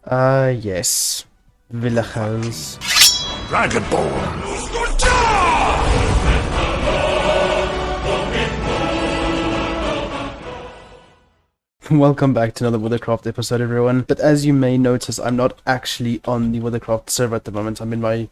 Yes. Villagers. Dragonborn! Welcome back to another WitherCraft episode, everyone. But as you may notice, I'm not actually on the WitherCraft server at the moment. I'm in my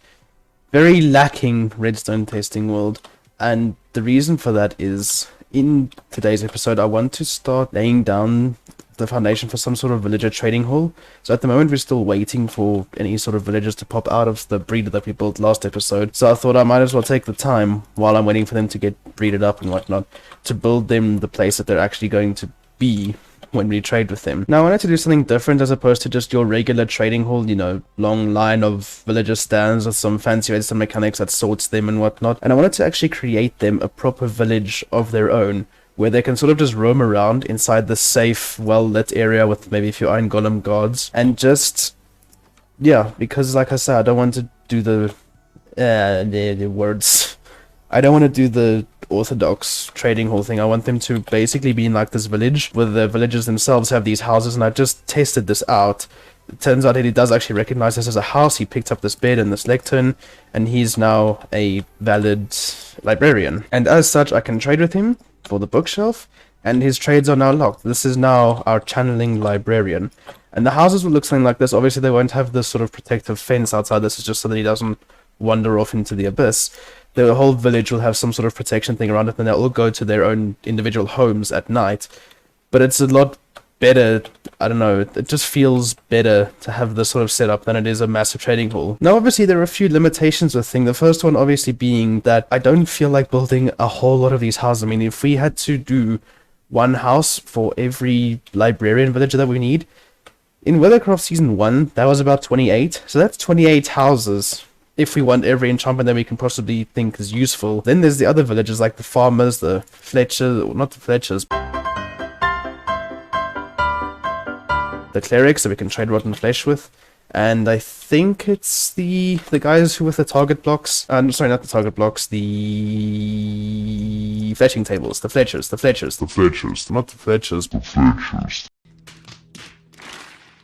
very lacking redstone testing world. And the reason for that is, in today's episode, I want to start laying down the foundation for some sort of villager trading hall. So at the moment, we're still waiting for any sort of villagers to pop out of the breeder that we built last episode. So I thought I might as well take the time, while I'm waiting for them to get breeded up and whatnot, to build them the place that they're actually going to be when we trade with them. Now I wanted to do something different as opposed to just your regular trading hall, you know, long line of villager stands with some fancy redstone mechanics that sorts them and whatnot. And I wanted to actually create them a proper village of their own, where they can sort of just roam around inside the safe, well-lit area with maybe a few iron golem guards. And just, yeah, because like I said, I don't want to do the words. I don't want to do the orthodox trading hall thing. I want them to basically be in like this village where the villagers themselves have these houses, and I just tested this out. It turns out that he does actually recognize this as a house. He picked up this bed and this lectern, and he's now a valid librarian. And as such, I can trade with him for the bookshelf, and his trades are now locked. This is now our channeling librarian. And the houses will look something like this. Obviously, they won't have this sort of protective fence outside. This is just so that he doesn't wander off into the abyss. The whole village will have some sort of protection thing around it, and they'll all go to their own individual homes at night. But it's a lot better, I don't know, it just feels better to have this sort of setup than it is a massive trading hall. Now obviously there are a few limitations with the thing. The first one obviously being that I don't feel like building a whole lot of these houses. I mean, if we had to do one house for every librarian villager that we need, in WitherCraft Season 1, that was about 28. So that's 28 houses. If we want every enchantment that we can possibly think is useful. Then there's the other villagers like the farmers, the Fletchers, or not the Fletchers, the clerics that we can trade rotten flesh with. And I think it's the guys who with the target blocks, sorry, not the target blocks, the fletching tables, the Fletchers, not the Fletchers.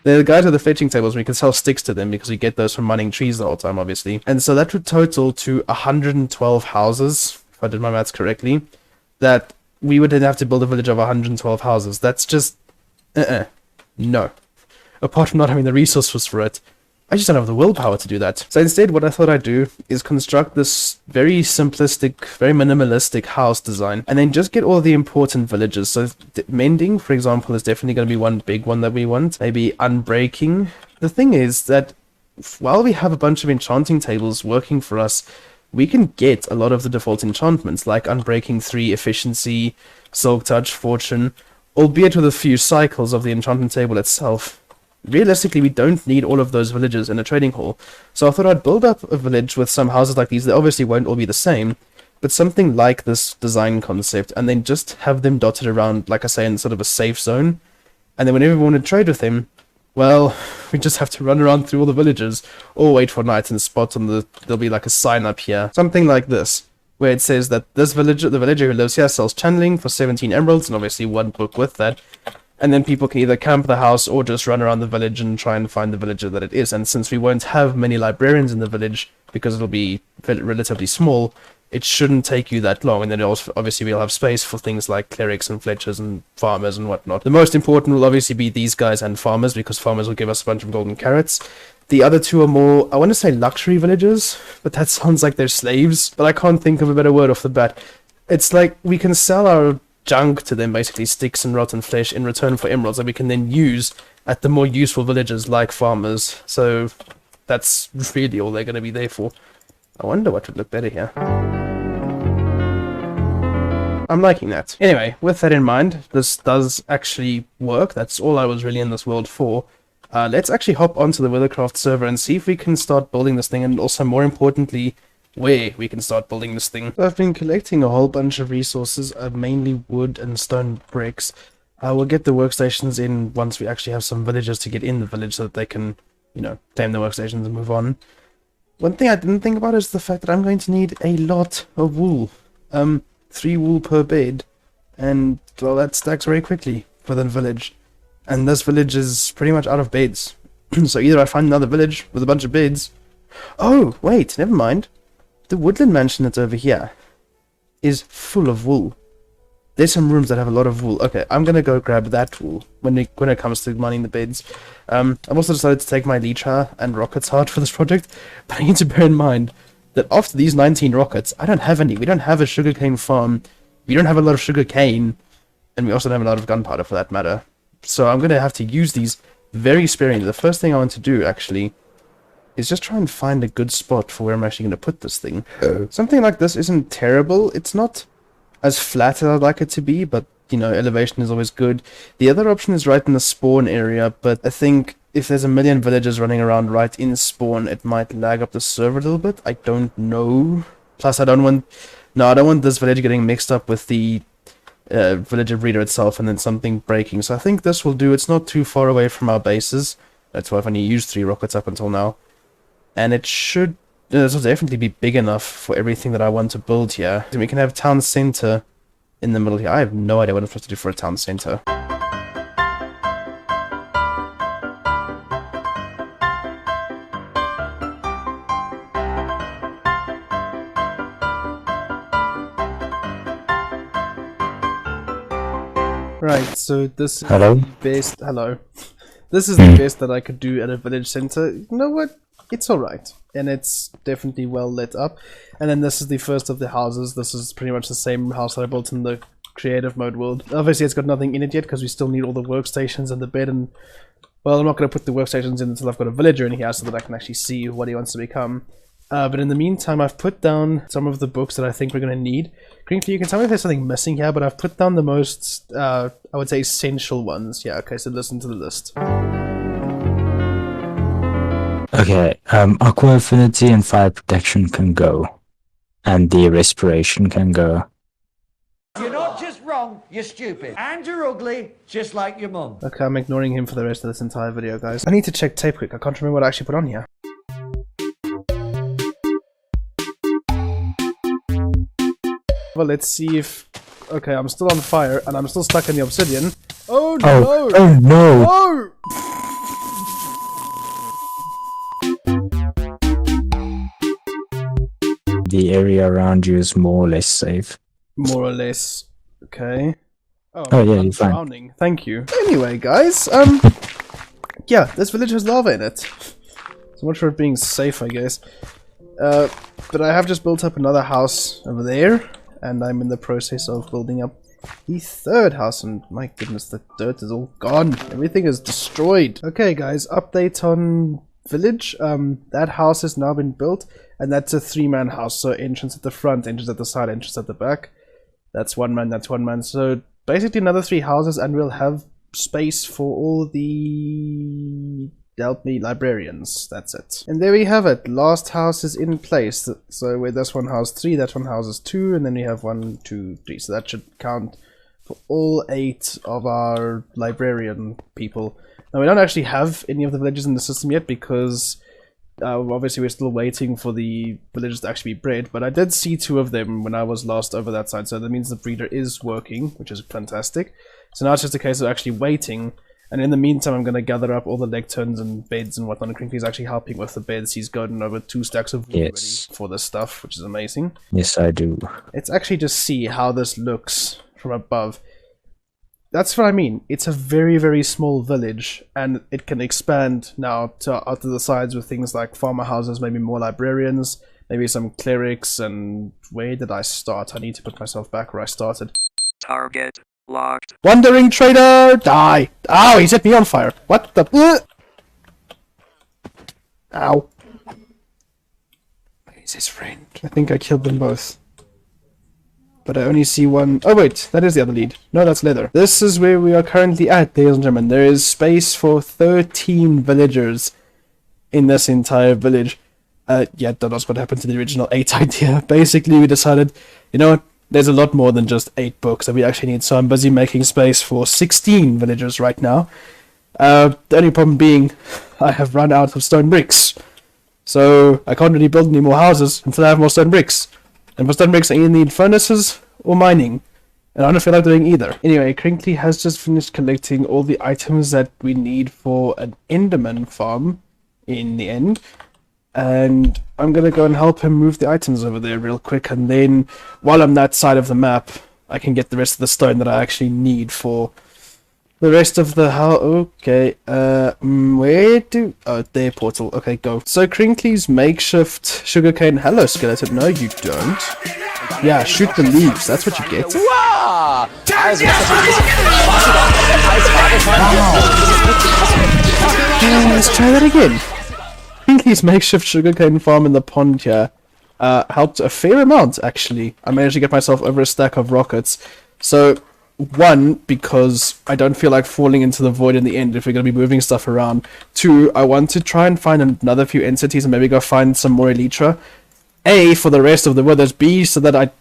They're the guys with the fletching tables, we can sell sticks to them because we get those from mining trees the whole time, obviously. And so that would total to 112 houses, if I did my maths correctly, that we would then have to build a village of 112 houses. That's just, no. Apart from not having the resources for it, I just don't have the willpower to do that. So instead, what I thought I'd do is construct this very simplistic, very minimalistic house design, and then just get all the important villages. So mending, for example, is definitely going to be one big one that we want. Maybe unbreaking. The thing is that while we have a bunch of enchanting tables working for us, we can get a lot of the default enchantments, like Unbreaking 3, Efficiency, Silk Touch, Fortune, albeit with a few cycles of the enchantment table itself. Realistically, we don't need all of those villages in a trading hall, so I thought I'd build up a village with some houses like these. They obviously won't all be the same, but something like this design concept, and then just have them dotted around, like I say, in sort of a safe zone. And then whenever we want to trade with them, well, we just have to run around through all the villages, or wait for night and spot on there'll be like a sign up here, something like this, where it says that this villager, the villager who lives here, sells channeling for 17 emeralds, and obviously one book with that. And then people can either camp the house or just run around the village and try and find the villager that it is. And since we won't have many librarians in the village, because it'll be relatively small, it shouldn't take you that long. And then also, obviously we'll have space for things like clerics and fletchers and farmers and whatnot. The most important will obviously be these guys and farmers, because farmers will give us a bunch of golden carrots. The other two are more, I want to say luxury villagers, but that sounds like they're slaves. But I can't think of a better word off the bat. It's like we can sell our junk to them, basically sticks and rotten flesh, in return for emeralds that we can then use at the more useful villages like farmers. So that's really all they're going to be there for. I wonder what would look better here. I'm liking that. Anyway, with that in mind, this does actually work. That's all I was really in this world for. Let's actually hop onto the WitherCraft server and see if we can start building this thing, and also more importantly, where we can start building this thing. So I've been collecting a whole bunch of resources, mainly wood and stone bricks. We'll get the workstations in once we actually have some villagers to get in the village so that they can, you know, claim the workstations and move on. One thing I didn't think about is the fact that I'm going to need a lot of wool. 3 wool per bed, and well, that stacks very quickly for the village. And this village is pretty much out of beds. So either I find another village with a bunch of beds. Oh, wait, never mind. The woodland mansion that's over here is full of wool. There's some rooms that have a lot of wool. Okay, I'm gonna go grab that wool when it comes to mining the beds. I've also decided to take my Leecher and rockets out for this project, but I need to bear in mind that after these 19 rockets, I don't have any. We don't have a sugarcane farm. We don't have a lot of sugarcane, and we also don't have a lot of gunpowder for that matter. So I'm gonna have to use these very sparingly. The first thing I want to do, actually, is just try and find a good spot for where I'm actually gonna put this thing. Something like this isn't terrible. It's not as flat as I'd like it to be, but you know, elevation is always good. The other option is right in the spawn area, but I think if there's a million villagers running around right in spawn, it might lag up the server a little bit. I don't know. Plus, I don't want this village getting mixed up with the villager breeder itself and then something breaking. So I think this will do. It's not too far away from our bases. That's why I've only used 3 rockets up until now. And it should this will definitely be big enough for everything that I want to build here. And we can have town center in the middle here. I have no idea what I'm supposed to do for a town center. Right, so this is the best. Hello. This is the best that I could do at a village center. You know what? It's alright. And it's definitely well lit up. And then this is the first of the houses. This is pretty much the same house that I built in the creative mode world. Obviously, it's got nothing in it yet because we still need all the workstations and the bed and... Well, I'm not going to put the workstations in until I've got a villager in here so that I can actually see what he wants to become. But in the meantime, I've put down some of the books that I think we're going to need. Crinkly, you can tell me if there's something missing here, but I've put down the most, I would say, essential ones. Yeah, okay, so listen to the list. Okay, Aqua Affinity and Fire Protection can go. And the Respiration can go. You're not just wrong, you're stupid. And you're ugly, just like your mum. Okay, I'm ignoring him for the rest of this entire video, guys. I need to check tape quick. I can't remember what I actually put on here. Well, let's see if... Okay, I'm still on fire, and I'm still stuck in the obsidian. Oh no! Oh no! Oh! The area around you is more or less safe. More or less. Okay. Oh yeah, you're fine. Drowning. Thank you. Anyway, guys, yeah, this village has lava in it. So much for it being safe, I guess. But I have just built up another house over there. And I'm in the process of building up the third house, and my goodness, the dirt is all gone. Everything is destroyed. Okay, guys, update on village. That house has now been built, and that's a 3-man house. So entrance at the front, entrance at the side, entrance at the back. That's 1 man, that's 1 man. So basically another 3 houses, and we'll have space for all the... Help me, librarians. That's it. And there we have it. Last house is in place. So where this one houses 3, that one houses 2, and then we have 1, 2, 3. So that should count for all 8 of our librarian people. Now we don't actually have any of the villages in the system yet because obviously we're still waiting for the villagers to actually be bred. But I did see 2 of them when I was last over that side. So that means the breeder is working, which is fantastic. So now it's just a case of actually waiting. And in the meantime, I'm going to gather up all the lecterns and beds and whatnot. And Crinkly's actually helping with the beds. He's gotten over 2 stacks of wood ready for this stuff, which is amazing. Yes, I do. Let's actually just see how this looks from above. That's what I mean. It's a very, very small village, and it can expand now to out to the sides with things like farmer houses, maybe more librarians, maybe some clerics, and where did I start? I need to put myself back where I started. Target locked. Wandering trader, die! Ow, he set me on fire. What the? Ow. Where's his friend? I think I killed them both. But I only see one. Oh wait, that is the other lead. No, that's leather. This is where we are currently at, ladies and gentlemen. There is space for 13 villagers in this entire village. Yeah, that was what happened to the original 8 idea. Basically, we decided, you know what? There's a lot more than just 8 books that we actually need, so I'm busy making space for 16 villagers right now. The only problem being, I have run out of stone bricks. So, I can't really build any more houses until I have more stone bricks. And for stone bricks, I either need furnaces or mining. And I don't feel like doing either. Anyway, Crinkly has just finished collecting all the items that we need for an Enderman farm in the end. And I'm going to go and help him move the items over there real quick. And then while I'm that side of the map, I can get the rest of the stone that I actually need for the rest of the house. Okay, where do... Oh, there, portal. Okay, go. So, Crinkly's makeshift sugarcane... Hello, skeleton. No, you don't. Yeah, shoot the leaves. That's what you get. Let's try that again. Crinkly's makeshift sugarcane farm in the pond here helped a fair amount, actually. I managed to get myself over a stack of rockets. So... One, because I don't feel like falling into the void in the end if we're going to be moving stuff around. Two, I want to try and find another few entities and maybe go find some more Elytra. A, for the rest of the withers. B, so that I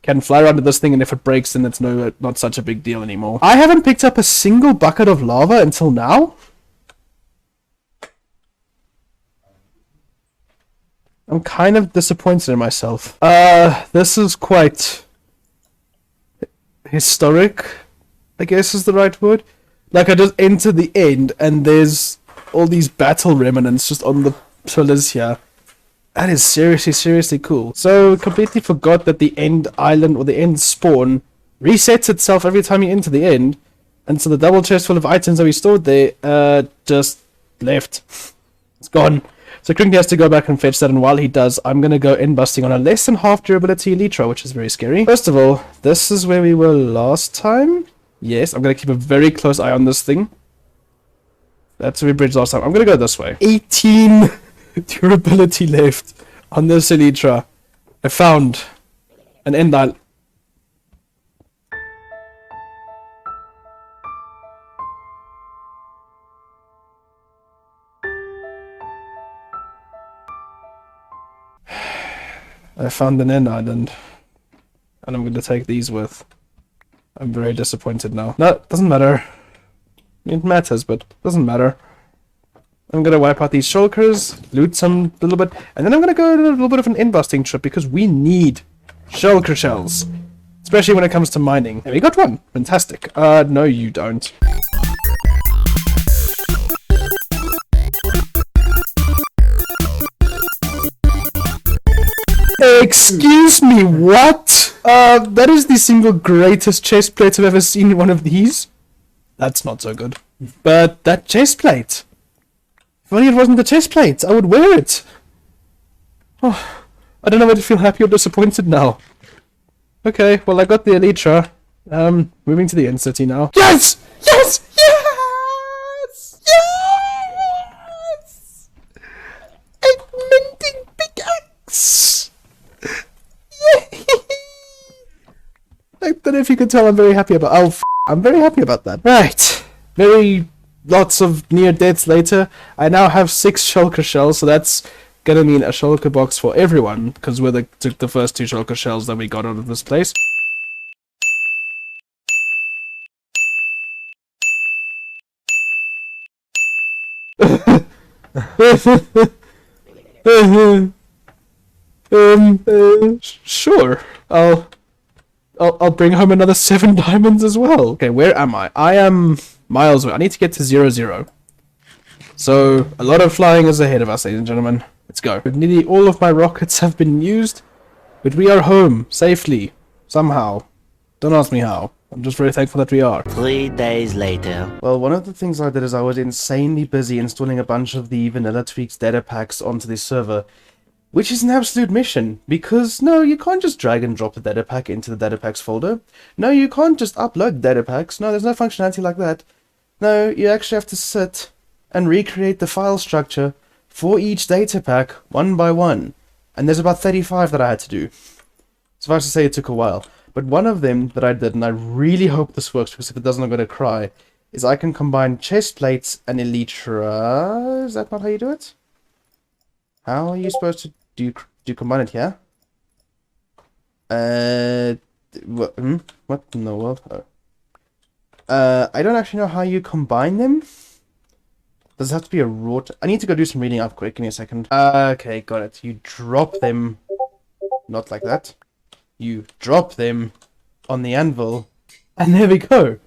can fly around with this thing and if it breaks then it's not such a big deal anymore. I haven't picked up a single bucket of lava until now. I'm kind of disappointed in myself. This is quite... historic, I guess is the right word. Like, I just enter the end and there's all these battle remnants just on the pillars here. That is seriously cool. So, completely forgot that the end island or the end spawn resets itself every time you enter the end. And so the double chest full of items that we stored there, just left. It's gone. So Crinkly has to go back and fetch that, and while he does, I'm going to go end busting on a less than half durability Elytra, which is very scary. First of all, this is where we were last time. Yes, I'm going to keep a very close eye on this thing. That's where we bridged last time. I'm going to go this way. 18 durability left on this Elytra. I found an end island. I found an end island, and I'm going to take these with. I'm very disappointed now. No, it doesn't matter. It matters, but doesn't matter. I'm going to wipe out these shulkers, loot some little bit, and then I'm going to go on a little bit of an in-busting trip, because we need shulker shells. Especially when it comes to mining. And we got one. Fantastic. No you don't. Excuse me, what? That is the single greatest chest plate I've ever seen in one of these. That's not so good. But that chest plate. If only it wasn't the chest plate, I would wear it. Oh, I don't know whether to feel happy or disappointed now. Okay, well I got the Elytra. Moving to the end city now. Yes! Yes! Yes! Yes! A mending pickaxe! I don't know if you can tell I'm very happy about... Oh, I'm very happy about that. Right. Lots of near deaths later. I now have 6 shulker shells, so that's gonna mean a shulker box for everyone, because we took the first 2 shulker shells that we got out of this place. Sure. I'll bring home another 7 diamonds as well. Okay, where am I? I am miles away. I need to get to 0-0. So, a lot of flying is ahead of us, ladies and gentlemen. Let's go. Nearly all of my rockets have been used, but we are home, safely, somehow. Don't ask me how. I'm just very thankful that we are. 3 days later. Well, one of the things I did is I was insanely busy installing a bunch of the vanilla tweaks data packs onto the server, which is an absolute mission, because no, you can't just drag and drop the data pack into the data packs folder. No, you can't just upload data packs. No, there's no functionality like that. No, you actually have to sit and recreate the file structure for each data pack one by one. And there's about 35 that I had to do. Suffice to say, it took a while. But one of them that I did, and I really hope this works, because if it doesn't, I'm going to cry, is I can combine chest plates and Elytra. Is that not how you do it? How are you supposed to do you combine it here? What in the world? Oh. I don't actually know how you combine them. Does it have to be a raw... I need to go do some reading up quick. Give me a second. Okay, got it. You drop them... Not like that. You drop them on the anvil, and there we go.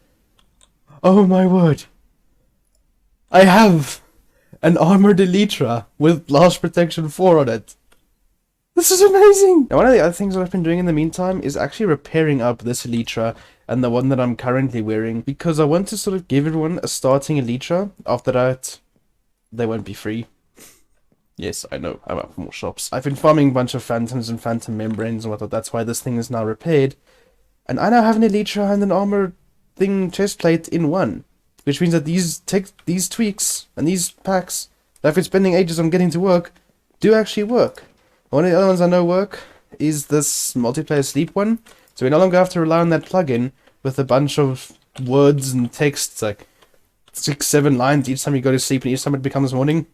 Oh my word. I have an armored elytra with blast protection 4 on it. This is amazing! Now, one of the other things that I've been doing in the meantime is actually repairing up this elytra and the one that I'm currently wearing, because I want to sort of give everyone a starting elytra. After that, they won't be free. Yes, I know, I'm out for more shops. I've been farming a bunch of phantoms and phantom membranes and whatnot. That's why this thing is now repaired. And I now have an elytra and an armor thing chest plate in one. Which means that these tweaks and these packs that I've been spending ages on getting to work do actually work. One of the other ones I know work is this multiplayer sleep one. So we no longer have to rely on that plugin with a bunch of words and texts, like 6-7 lines each time you go to sleep and each time it becomes morning.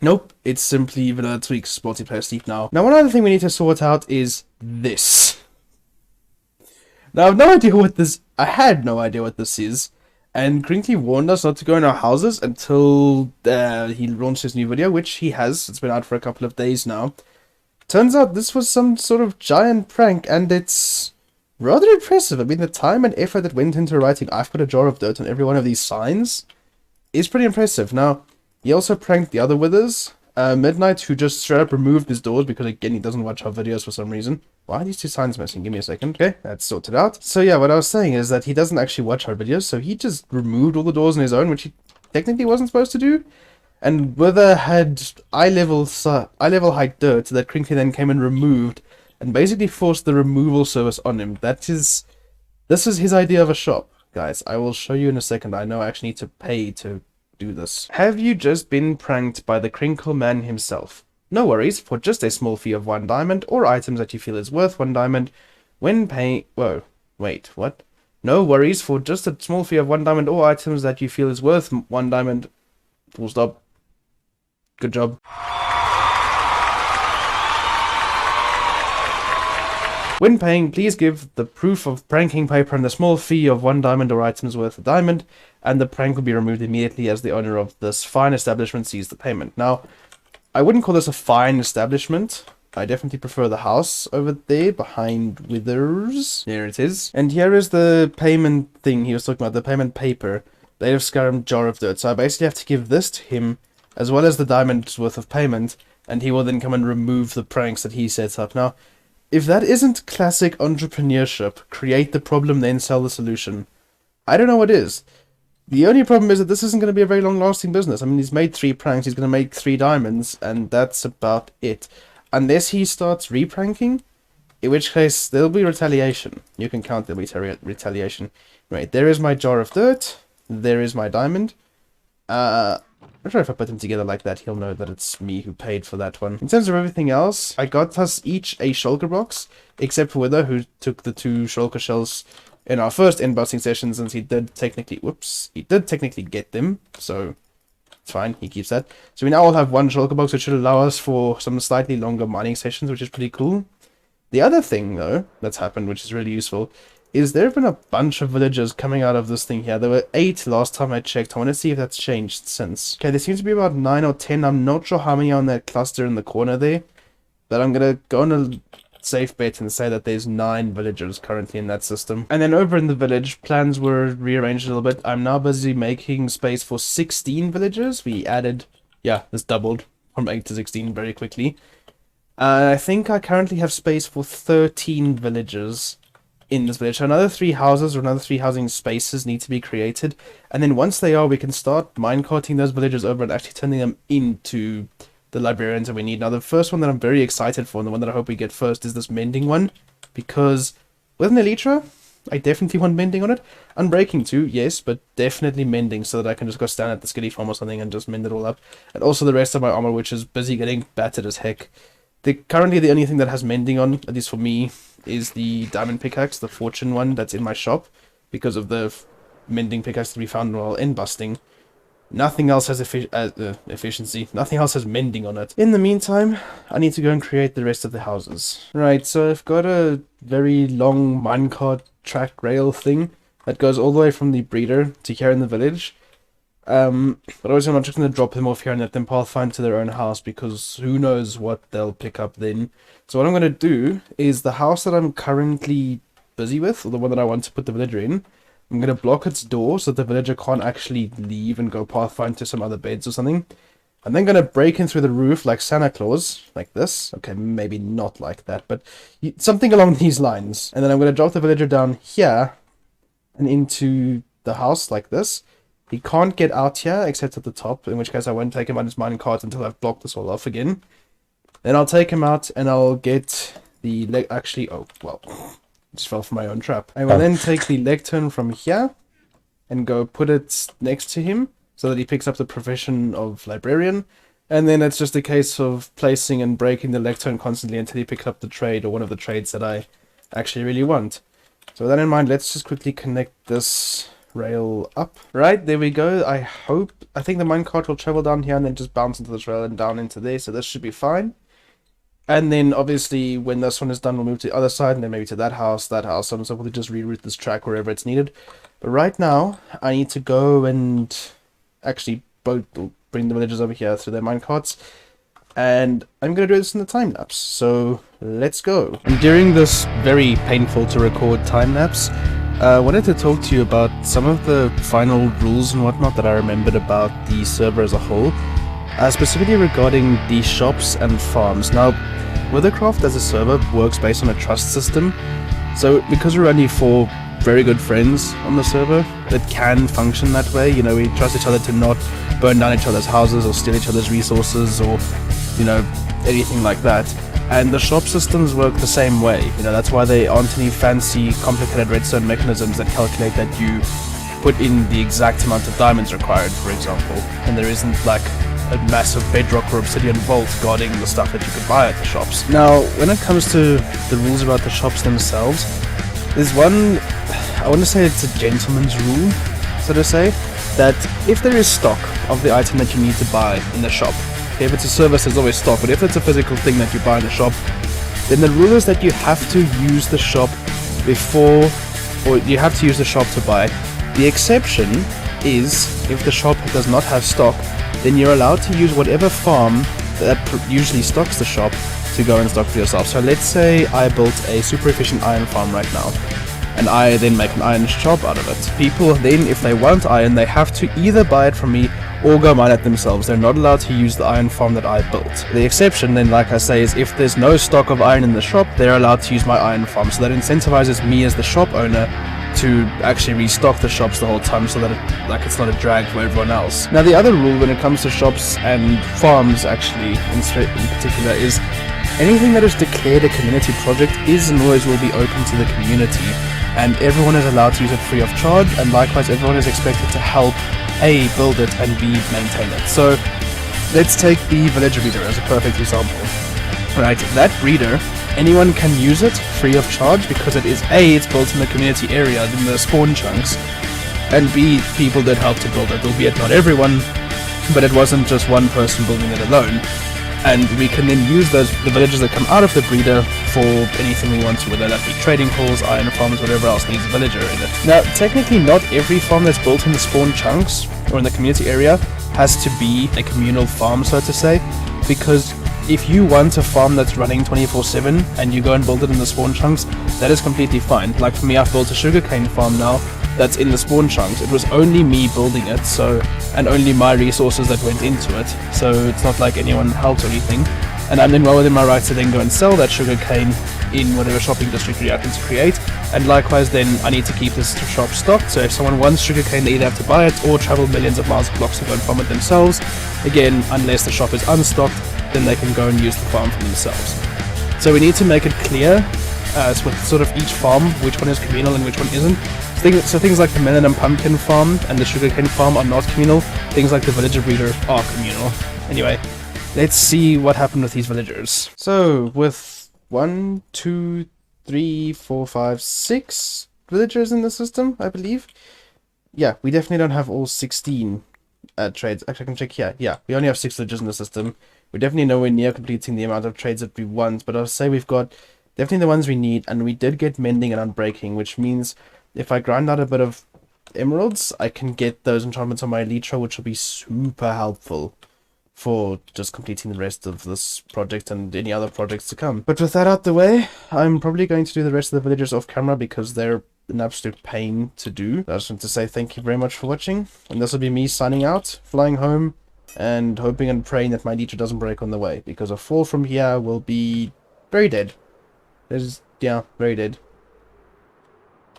Nope, it's simply vanilla tweaks multiplayer sleep now. Now, one other thing we need to sort out is this. Now, I have no idea what this... I had no idea what this is. And Crinkly warned us not to go in our houses until he launched his new video, which he has. It's been out for a couple of days now. Turns out this was some sort of giant prank, and it's rather impressive. I mean, the time and effort that went into writing "I've got a jar of dirt" on every one of these signs is pretty impressive. Now, he also pranked the other Withers, Midnight, who just straight up removed his doors because, again, he doesn't watch our videos for some reason. Why are these two signs missing? Give me a second. Okay, that's sorted out. So yeah, what I was saying is that he doesn't actually watch our videos, so he just removed all the doors on his own, which he technically wasn't supposed to do. And Wither had eye level height dirt that Crinkly then came and removed, and basically forced the removal service on him. This is his idea of a shop, guys. I will show you in a second. I know I actually need to pay to do this. Have you just been pranked by the Crinkle Man himself? No worries, for just a small fee of 1 diamond, or items that you feel is worth 1 diamond, when paying... Whoa, wait, what? No worries, for just a small fee of 1 diamond, or items that you feel is worth 1 diamond. Full stop. Good job. When paying, please give the proof of pranking paper and the small fee of 1 diamond or items worth 1 diamond, and the prank will be removed immediately as the owner of this fine establishment sees the payment. Now, I wouldn't call this a fine establishment. I definitely prefer the house over there behind Withers. There it is. And here is the payment thing he was talking about, the payment paper. Blade of Skyrim, jar of dirt. So I basically have to give this to him, as well as the diamond's worth of payment, and he will then come and remove the pranks that he sets up. Now, if that isn't classic entrepreneurship, create the problem, then sell the solution, I don't know what is. The only problem is that this isn't going to be a very long-lasting business. I mean, he's made 3 pranks, he's going to make 3 diamonds, and that's about it. Unless he starts re-pranking, in which case there'll be retaliation. You can count there'll be retaliation. Right, there is my jar of dirt, there is my diamond. I'm sure if I put them together like that, he'll know that it's me who paid for that one. In terms of everything else, I got us each a shulker box, except for Wither, who took the 2 shulker shells in our first end-busting session, since he did technically get them, so it's fine, he keeps that. So we now all have 1 shulker box, which should allow us for some slightly longer mining sessions, which is pretty cool. The other thing, though, that's happened, which is really useful, is there have been a bunch of villagers coming out of this thing here. There were 8 last time I checked. I want to see if that's changed since. Okay, there seems to be about 9 or 10. I'm not sure how many are on that cluster in the corner there, but I'm going to go on a safe bet and say that there's 9 villagers currently in that system. And then over in the village, plans were rearranged a little bit. I'm now busy making space for 16 villagers. We added, yeah, this doubled from 8 to 16 very quickly. I think I currently have space for 13 villagers in this village. So another 3 houses or another 3 housing spaces need to be created. And then once they are, we can start minecarting those villagers over and actually turning them into the librarians that we need. Now, the first one that I'm very excited for, and the one that I hope we get first, is this mending one, because with an elytra, I definitely want mending on it. Unbreaking too, yes, but definitely mending, so that I can just go stand at the skilly farm or something and just mend it all up. And also the rest of my armor, which is busy getting battered as heck. Currently the only thing that has mending on, at least for me, is the diamond pickaxe, the fortune one that's in my shop, because of the mending pickaxe that we found while end busting. Nothing else has efficiency. Nothing else has mending on it. In the meantime, I need to go and create the rest of the houses. Right, so I've got a very long minecart track rail thing that goes all the way from the breeder to here in the village. But obviously I'm not just going to drop them off here and let them pathfind to their own house, because who knows what they'll pick up then. So what I'm going to do is the house that I'm currently busy with, or the one that I want to put the villager in, I'm going to block its door so that the villager can't actually leave and go pathfind to some other beds or something. I'm then going to break in through the roof like Santa Claus, like this. Okay, maybe not like that, but something along these lines. And then I'm going to drop the villager down here and into the house like this. He can't get out here except at the top, in which case I won't take him on his mining cart until I've blocked this all off again. Then I'll take him out and I'll get the leg. Actually, oh, well, just fell for my own trap. I will then take the lectern from here and go put it next to him so that he picks up the profession of librarian. And then it's just a case of placing and breaking the lectern constantly until he picks up the trade or one of the trades that I actually really want. So with that in mind, let's just quickly connect this rail up. Right, there we go. I think the minecart will travel down here and then just bounce into this rail and down into there, so this should be fine. And then obviously when this one is done, we'll move to the other side and then maybe to that house, so on and so forth. We'll just reroute this track wherever it's needed. But right now, I need to go and actually bring the villagers over here through their minecarts. And I'm going to do this in the time lapse, so let's go. And during this very painful to record time lapse, I wanted to talk to you about some of the final rules and whatnot that I remembered about the server as a whole, specifically regarding the shops and farms. Now, WitherCraft as a server works based on a trust system, so because we're only 4 very good friends on the server, it can function that way. You know, we trust each other to not burn down each other's houses or steal each other's resources or, you know, anything like that. And the shop systems work the same way. You know, that's why there aren't any fancy, complicated redstone mechanisms that calculate that you put in the exact amount of diamonds required, for example. And there isn't like a massive bedrock or obsidian vault guarding the stuff that you could buy at the shops. Now, when it comes to the rules about the shops themselves, there's one, I want to say it's a gentleman's rule, so to say, that if there is stock of the item that you need to buy in the shop, okay, if it's a service, there's always stock, but if it's a physical thing that you buy in the shop, then the rule is that you have to use the shop before, or you have to use the shop to buy. The exception is if the shop does not have stock, then you're allowed to use whatever farm that usually stocks the shop to go and stock for yourself. So let's say I built a super efficient iron farm right now, and I then make an iron shop out of it. People then, if they want iron, they have to either buy it from me or go mine it themselves. They're not allowed to use the iron farm that I built. The exception then, like I say, is if there's no stock of iron in the shop, they're allowed to use my iron farm. So that incentivizes me as the shop owner to actually restock the shops the whole time, so that it's not a drag for everyone else. Now, the other rule when it comes to shops and farms, actually in particular, is anything that is declared a community project is and always will be open to the community, and everyone is allowed to use it free of charge, and likewise everyone is expected to help A, build it, and B, maintain it. So let's take the villager breeder as a perfect example. Right, that breeder, anyone can use it free of charge because it is A, it's built in the community area in the spawn chunks, and B, people did help to build it, albeit not everyone, but it wasn't just one person building it alone. And we can then use the villagers that come out of the breeder for anything we want to, whether that be trading halls, iron farms, whatever else needs a villager in it. Now, technically not every farm that's built in the spawn chunks or in the community area has to be a communal farm, so to say, because if you want a farm that's running 24/7 and you go and build it in the spawn chunks, that is completely fine. Like for me, I've built a sugarcane farm now that's in the spawn chunks. It was only me building it, and only my resources that went into it, so it's not like anyone helped or anything. And I'm then well within my rights to then go and sell that sugarcane in whatever shopping district we happen to create. And likewise then, I need to keep this shop stocked, so if someone wants sugarcane, they either have to buy it or travel millions of miles of blocks to go and farm it themselves. Again, unless the shop is unstocked, then they can go and use the farm for themselves. So we need to make it clear with sort of each farm which one is communal and which one isn't. So things like the melon and pumpkin farm and the sugarcane farm are not communal. Things like the villager breeder are communal. Anyway, let's see what happened with these villagers. So with 1, 2, 3, 4, 5, 6 villagers in the system, I believe. Yeah, we definitely don't have all 16 trades. Actually, I can check here. Yeah, we only have 6 villagers in the system. We're definitely nowhere near completing the amount of trades that we want, but I'll say we've got definitely the ones we need, and we did get mending and unbreaking, which means if I grind out a bit of emeralds, I can get those enchantments on my elytra, which will be super helpful. for just completing the rest of this project and any other projects to come. But with that out the way, I'm probably going to do the rest of the villagers off camera because they're an absolute pain to do. I just want to say thank you very much for watching, and this will be me signing out, flying home, and hoping and praying that my leader doesn't break on the way, because a fall from here will be very dead. Yeah, very dead.